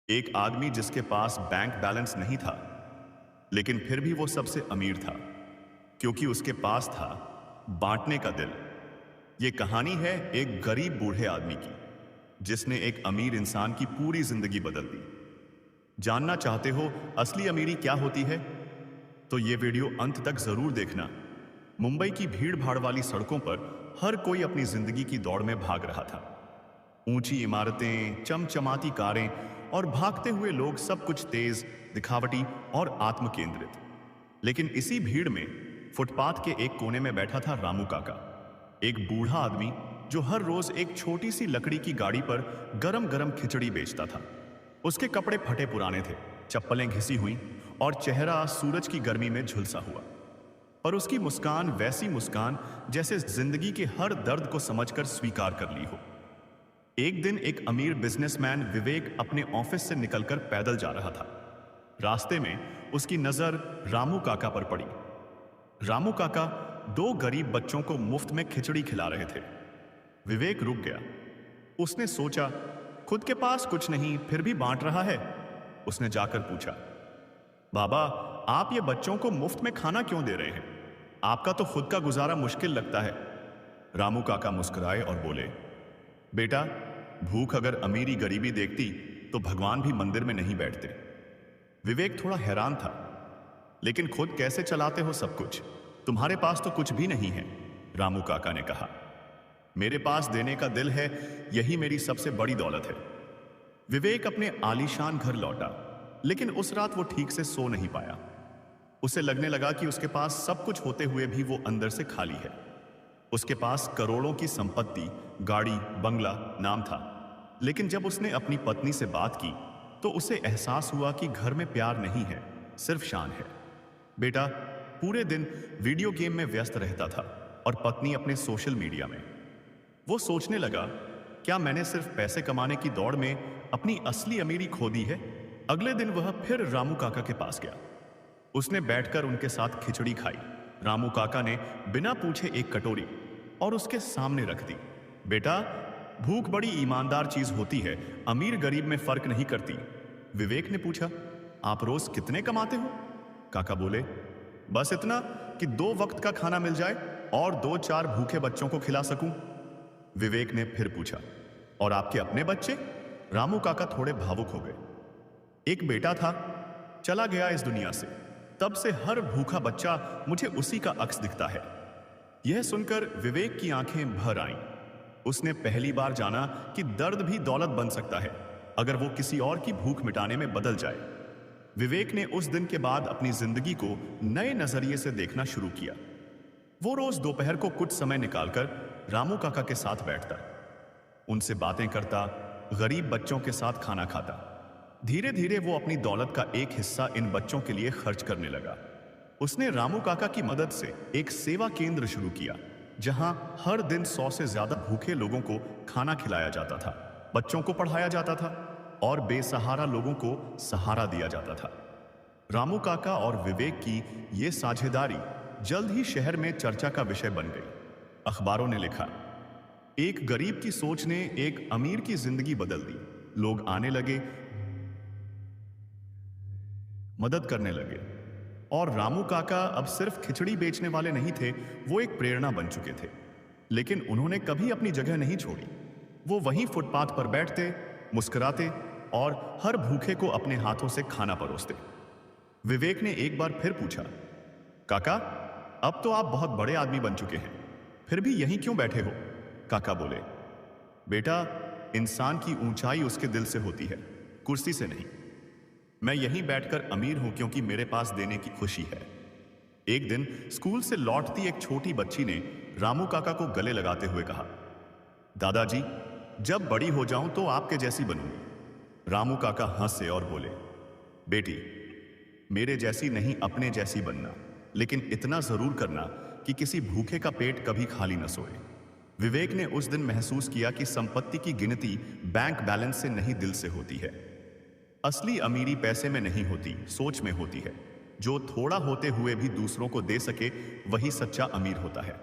एक आदमी जिसके पास बैंक बैलेंस नहीं था, लेकिन फिर भी वो सबसे अमीर था, क्योंकि उसके पास था बांटने का दिल। ये कहानी है एक गरीब बूढ़े आदमी की, जिसने एक अमीर इंसान की पूरी जिंदगी बदल दी। जानना चाहते हो असली अमीरी क्या होती है? तो ये वीडियो अंत तक जरूर देखना। मुंबई की भीड़ भाड़ वाली सड़कों पर हर कोई अपनी जिंदगी की दौड़ में भाग रहा था। ऊंची इमारतें, चमचमाती कारें और भागते हुए लोग, सब कुछ तेज, दिखावटी और आत्म केंद्रित। लेकिन इसी भीड़ में फुटपाथ के एक कोने में बैठा था रामू काका, एक बूढ़ा आदमी जो हर रोज एक छोटी सी लकड़ी की गाड़ी पर गरम गरम खिचड़ी बेचता था। उसके कपड़े फटे पुराने थे, चप्पलें घिसी हुई और चेहरा सूरज की गर्मी में झुलसा हुआ। पर उसकी मुस्कान वैसी मुस्कान जैसे जिंदगी के हर दर्द को समझकर स्वीकार कर ली हो। एक दिन एक अमीर बिजनेसमैन विवेक अपने ऑफिस से निकलकर पैदल जा रहा था। रास्ते में उसकी नजर रामू काका पर पड़ी। रामू काका दो गरीब बच्चों को मुफ्त में खिचड़ी खिला रहे थे। विवेक रुक गया। उसने सोचा, खुद के पास कुछ नहीं फिर भी बांट रहा है। उसने जाकर पूछा, बाबा, आप ये बच्चों को मुफ्त में खाना क्यों दे रहे हैं? आपका तो खुद का गुजारा मुश्किल लगता है। रामू काका मुस्कुराए और बोले, बेटा, भूख अगर अमीरी गरीबी देखती तो भगवान भी मंदिर में नहीं बैठते। विवेक थोड़ा हैरान था, लेकिन खुद कैसे चलाते हो सब कुछ? तुम्हारे पास तो कुछ भी नहीं है। रामू काका ने कहा, मेरे पास देने का दिल है, यही मेरी सबसे बड़ी दौलत है। विवेक अपने आलीशान घर लौटा, लेकिन उस रात वो ठीक से सो नहीं पाया। उसे लगने लगा कि उसके पास सब कुछ होते हुए भी वो अंदर से खाली है। उसके पास करोड़ों की संपत्ति, गाड़ी, बंगला, नाम था, लेकिन जब उसने अपनी पत्नी से बात की तो उसे एहसास हुआ कि घर में प्यार नहीं है, सिर्फ शान है। बेटा पूरे दिन वीडियो गेम में व्यस्त रहता था और पत्नी अपने सोशल मीडिया में। वो सोचने लगा, क्या मैंने सिर्फ पैसे कमाने की दौड़ में अपनी असली अमीरी खो दी है? अगले दिन वह फिर रामू काका के पास गया। उसने बैठकर उनके साथ खिचड़ी खाई। रामू काका ने बिना पूछे एक कटोरी और उसके सामने रख दी। बेटा, भूख बड़ी ईमानदार चीज होती है, अमीर गरीब में फर्क नहीं करती। विवेक ने पूछा, आप रोज कितने कमाते हो? काका बोले, बस इतना कि 2 वक्त का खाना मिल जाए और 2-4 भूखे बच्चों को खिला सकूं। विवेक ने फिर पूछा, और आपके अपने बच्चे? रामू काका थोड़े भावुक हो गए। एक बेटा था, चला गया इस दुनिया से। तब से हर भूखा बच्चा मुझे उसी का अक्स दिखता है। यह सुनकर विवेक की आंखें भर आईं। उसने पहली बार जाना कि दर्द भी दौलत बन सकता है, अगर वो किसी और की भूख मिटाने में बदल जाए। विवेक ने उस दिन के बाद अपनी जिंदगी को नए नजरिए से देखना शुरू किया। वो रोज दोपहर को कुछ समय निकालकर रामू काका के साथ बैठता, उनसे बातें करता, गरीब बच्चों के साथ खाना खाता। धीरे धीरे वो अपनी दौलत का एक हिस्सा इन बच्चों के लिए खर्च करने लगा। उसने रामू काका की मदद से एक सेवा केंद्र शुरू किया, जहां हर दिन 100 से ज्यादा भूखे लोगों को खाना खिलाया जाता था, बच्चों को पढ़ाया जाता था और बेसहारा लोगों को सहारा दिया जाता था। रामू काका और विवेक की ये साझेदारी जल्द ही शहर में चर्चा का विषय बन गई। अखबारों ने लिखा, एक गरीब की सोच ने एक अमीर की जिंदगी बदल दी। लोग आने लगे, मदद करने लगे, और रामू काका अब सिर्फ खिचड़ी बेचने वाले नहीं थे, वो एक प्रेरणा बन चुके थे। लेकिन उन्होंने कभी अपनी जगह नहीं छोड़ी। वो वहीं फुटपाथ पर बैठते, मुस्कुराते और हर भूखे को अपने हाथों से खाना परोसते। विवेक ने एक बार फिर पूछा, काका, अब तो आप बहुत बड़े आदमी बन चुके हैं, फिर भी यहीं क्यों बैठे हो? काका बोले, बेटा, इंसान की ऊंचाई उसके दिल से होती है, कुर्सी से नहीं। मैं यहीं बैठकर अमीर हूं क्योंकि मेरे पास देने की खुशी है। एक दिन स्कूल से लौटती एक छोटी बच्ची ने रामू काका को गले लगाते हुए कहा, दादाजी, जब बड़ी हो जाऊं तो आपके जैसी बनूंगी। रामू काका हंसे और बोले, बेटी, मेरे जैसी नहीं, अपने जैसी बनना, लेकिन इतना जरूर करना कि किसी भूखे का पेट कभी खाली न सोए। विवेक ने उस दिन महसूस किया कि संपत्ति की गिनती बैंक बैलेंस से नहीं, दिल से होती है। असली अमीरी पैसे में नहीं होती, सोच में होती है। जो थोड़ा होते हुए भी दूसरों को दे सके, वही सच्चा अमीर होता है।